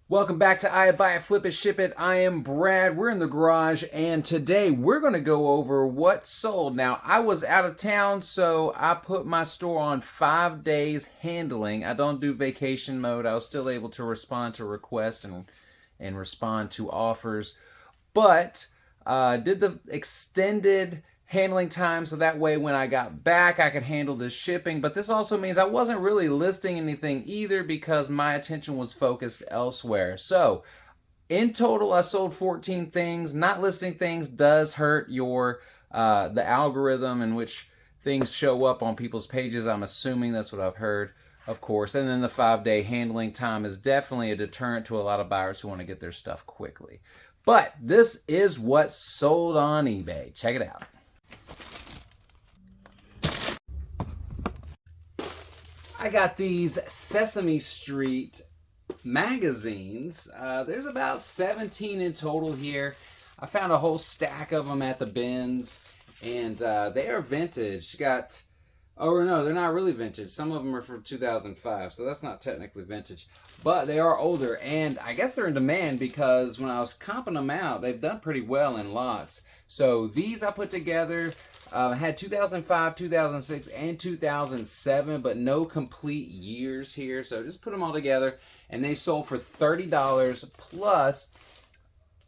Welcome back to I Buy It, Flip It, Ship It. I am Brad. We're in the garage, and today we're going to go over what sold. Now, I was out of town, so I put my store on 5 days handling. I don't do vacation mode. I was still able to respond to requests and respond to offers, but did the extended handling time so that way when I got back I could handle the shipping. But this also means I wasn't really listing anything either because my attention was focused elsewhere. So in total I sold 14 things. Not listing things does hurt your the algorithm in which things show up on people's pages. I'm assuming that's what I've heard, of course. And then the 5-day handling time is definitely a deterrent to a lot of buyers who want to get their stuff quickly. But this is what sold on eBay. Check it out. I got these Sesame Street magazines. There's about 17 in total here. I found a whole stack of them at the bins, and they are vintage. Oh no, they're not really vintage. Some of them are from 2005, so that's not technically vintage. But they are older, and I guess they're in demand because when I was comping them out, they've done pretty well in lots. So these I put together. Had 2005, 2006, and 2007, but no complete years here. So just put them all together, and they sold for $30 plus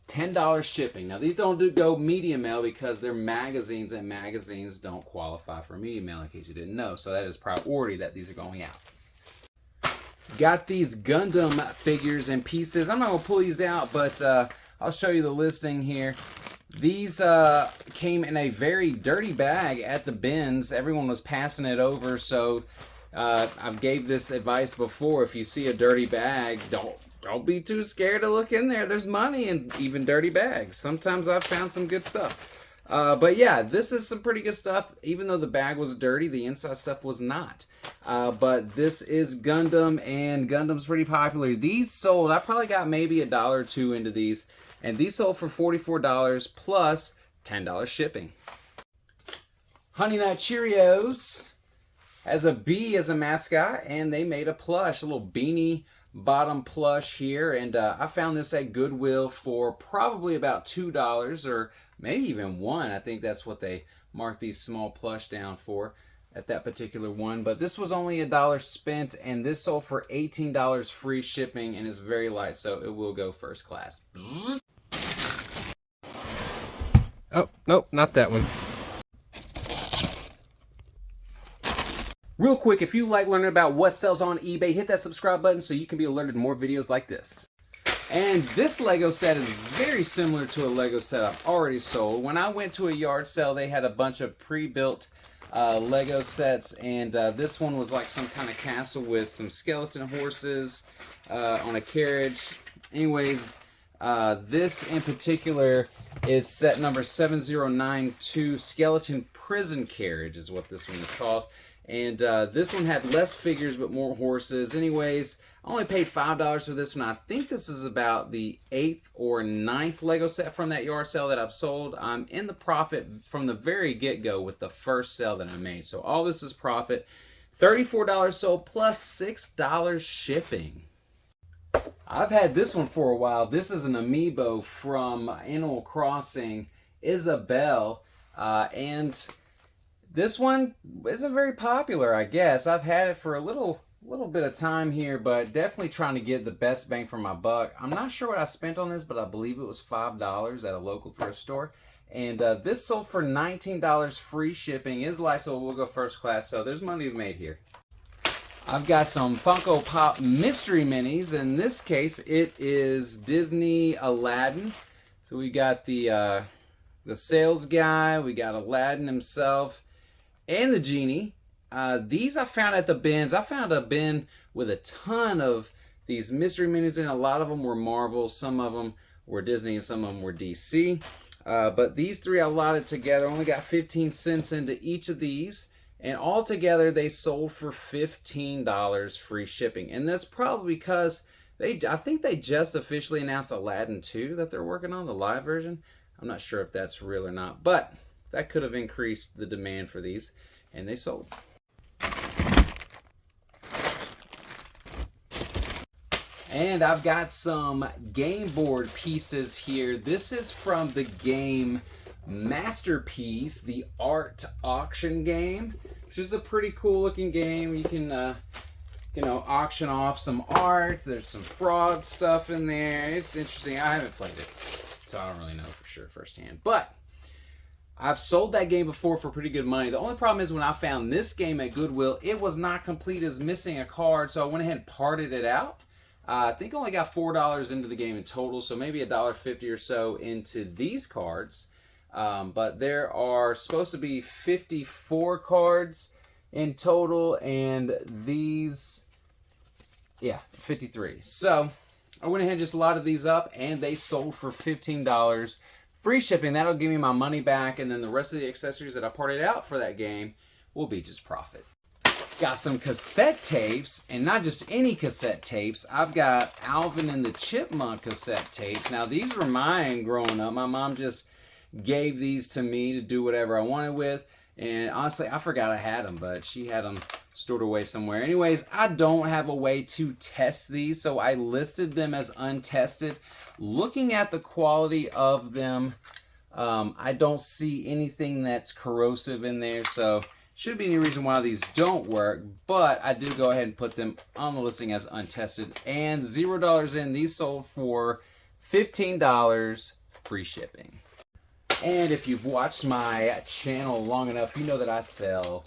$10 shipping. Now these don't go media mail because they're magazines, and magazines don't qualify for media mail in case you didn't know. So that is priority that these are going out. Got these Gundam figures and pieces. I'm not going to pull these out, but I'll show you the listing here. These came in a very dirty bag at the bins. Everyone was passing it over, so I've gave this advice before. If you see a dirty bag, don't be too scared to look in there. There's money in even dirty bags. Sometimes I've found some good stuff. But yeah, this is some pretty good stuff. Even though the bag was dirty, the inside stuff was not. But this is Gundam, and Gundam's pretty popular. These sold, I probably got maybe $1 or $2 into these. And these sold for $44 plus $10 shipping. Honey Nut Cheerios has a bee as a mascot, and they made a plush, a little beanie bottom plush here. And I found this at Goodwill for probably about $2 or maybe even $1. I think that's what they marked these small plush down for at that particular one. But this was only $1 spent, and this sold for $18 free shipping, and is very light, so it will go first class. Oh, nope, not that one. Real quick, if you like learning about what sells on eBay, hit that subscribe button so you can be alerted to more videos like this. And this Lego set is very similar to a Lego set I've already sold. When I went to a yard sale, they had a bunch of pre-built Lego sets, and this one was like some kind of castle with some skeleton horses on a carriage. Anyways, this in particular is set number 7092, Skeleton Prison Carriage is what this one is called. And this one had less figures but more horses. Anyways, I only paid $5 for this one. I think this is about the 8th or 9th Lego set from that yard sale that I've sold. I'm in the profit from the very get-go with the first sale that I made. So all this is profit. $34 sold plus $6 shipping. I've had this one for a while. This is an amiibo from Animal Crossing, Isabelle, and this one isn't very popular, I guess. I've had it for a little bit of time here, but definitely trying to get the best bang for my buck. I'm not sure what I spent on this, but I believe it was $5 at a local thrift store. And this sold for $19 free shipping. Is light, so we'll go first class, so there's money to be made here. I've got some Funko Pop Mystery Minis. In this case, it is Disney Aladdin. So we got the sales guy, we got Aladdin himself, and the genie. These I found at the bins. I found a bin with a ton of these Mystery Minis in. A lot of them were Marvel, some of them were Disney, and some of them were DC. But these three I allotted together. Only got 15 cents into each of these. And altogether, they sold for $15 free shipping. And that's probably because I think they just officially announced Aladdin 2 that they're working on, the live version. I'm not sure if that's real or not, but that could have increased the demand for these, and they sold. And I've got some game board pieces here. This is from the game Masterpiece, the art auction game, which is a pretty cool looking game. You can auction off some art. There's some fraud stuff in there. It's interesting. I haven't played it, so I don't really know for sure firsthand. But I've sold that game before for pretty good money. The only problem is when I found this game at Goodwill, it was not complete. It was missing a card, so I went ahead and parted it out. I think I only got $4 into the game in total, so maybe $1.50 or so into these cards. But there are supposed to be 54 cards in total, and these, yeah, 53. So I went ahead and just lotted these up, and they sold for $15. Free shipping. That'll give me my money back, and then the rest of the accessories that I parted out for that game will be just profit. Got some cassette tapes, and not just any cassette tapes. I've got Alvin and the Chipmunk cassette tapes. Now, these were mine growing up. My mom just gave these to me to do whatever I wanted with, and honestly, I forgot I had them, but she had them stored away somewhere. Anyways, I don't have a way to test these, so I listed them as untested. Looking at the quality of them, I don't see anything that's corrosive in there, so shouldn't be any reason why these don't work, but I do go ahead and put them on the listing as untested. And $0 in, these sold for $15, free shipping. And if you've watched my channel long enough, you know that I sell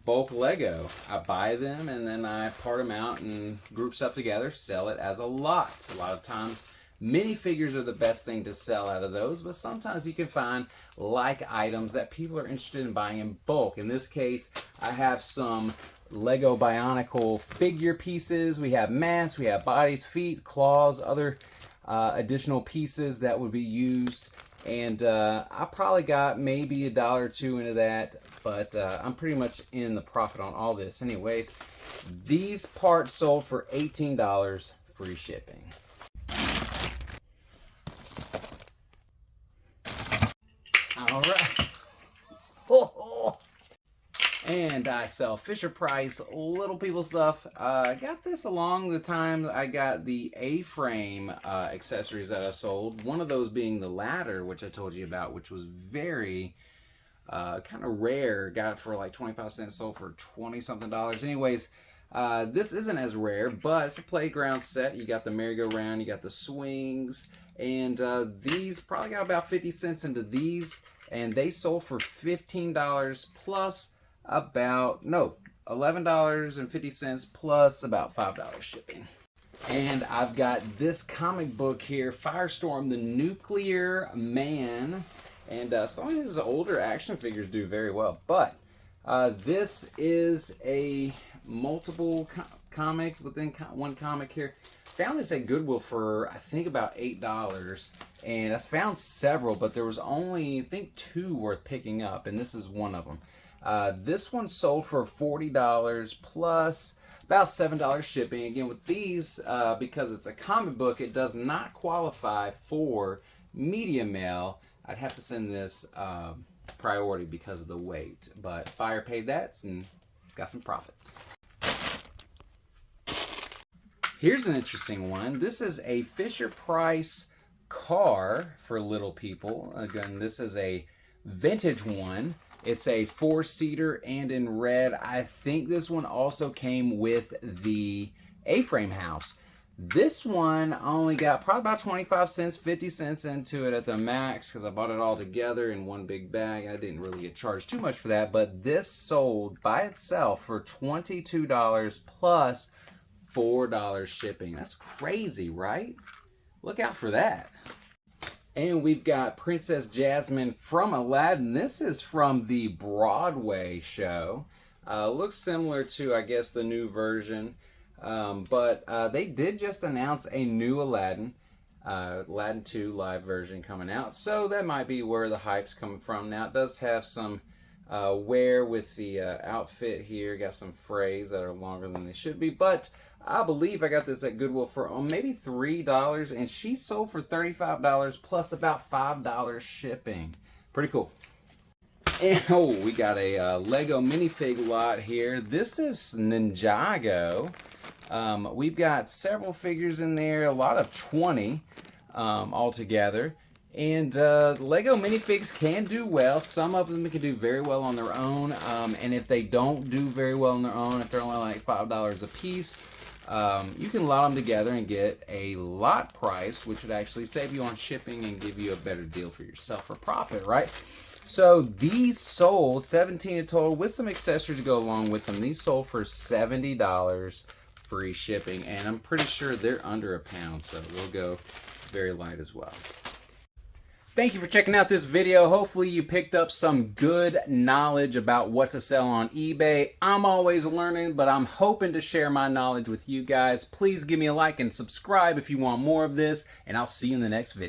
bulk Lego. I buy them and then I part them out and group stuff together, sell it as a lot. A lot of times minifigures are the best thing to sell out of those, but sometimes you can find like items that people are interested in buying in bulk. In this case, I have some Lego Bionicle figure pieces. We have masks, we have bodies, feet, claws, other additional pieces that would be used. And I probably got maybe $1 or $2 into that, but I'm pretty much in the profit on all this. Anyways, these parts sold for $18, free shipping. All right. And I sell Fisher Price Little People stuff. I got this along the time I got the A-frame accessories that I sold. One of those being the ladder, which I told you about, which was very kind of rare. Got it for like 25 cents, sold for 20-something. Anyways, this isn't as rare, but it's a playground set. You got the merry-go-round, you got the swings, and these probably got about 50 cents into these, and they sold for $15 plus about, no, $11.50 plus about $5 shipping. And I've got this comic book here, Firestorm, the Nuclear Man. And some of his older action figures do very well. But this is a multiple comics within one comic here. Found this at Goodwill for, I think, about $8. And I found several, but there was only, I think, 2 worth picking up. And this is one of them. This one sold for $40 plus about $7 shipping. Again, with these, because it's a comic book, it does not qualify for media mail. I'd have to send this priority because of the weight. But Fire paid that and got some profits. Here's an interesting one. This is a Fisher Price car for little people. Again, this is a vintage one. It's a 4-seater and in red. I think this one also came with the A-frame house. This one I only got probably about 25 cents, 50 cents into it at the max because I bought it all together in one big bag. I didn't really get charged too much for that, but this sold by itself for $22 plus $4 shipping. That's crazy, right? Look out for that. And we've got Princess Jasmine from Aladdin. This is from the Broadway show. Looks similar to, I guess, the new version. But they did just announce a new Aladdin. Aladdin 2 live version coming out. So that might be where the hype's coming from. Now, it does have some wear with the outfit here. Got some frays that are longer than they should be. But I believe I got this at Goodwill for maybe $3, and she sold for $35 plus about $5 shipping. Pretty cool. And we got a Lego minifig lot here. This is Ninjago. We've got several figures in there, a lot of 20 altogether. And Lego minifigs can do well. Some of them can do very well on their own. And if they don't do very well on their own, if they're only like $5 a piece, you can lot them together and get a lot price, which would actually save you on shipping and give you a better deal for yourself for profit, right? So these sold, 17 in total, with some accessories to go along with them. These sold for $70 free shipping, and I'm pretty sure they're under a pound, so we'll go very light as well. Thank you for checking out this video. Hopefully you picked up some good knowledge about what to sell on eBay. I'm always learning, but I'm hoping to share my knowledge with you guys. Please give me a like and subscribe if you want more of this, and I'll see you in the next video.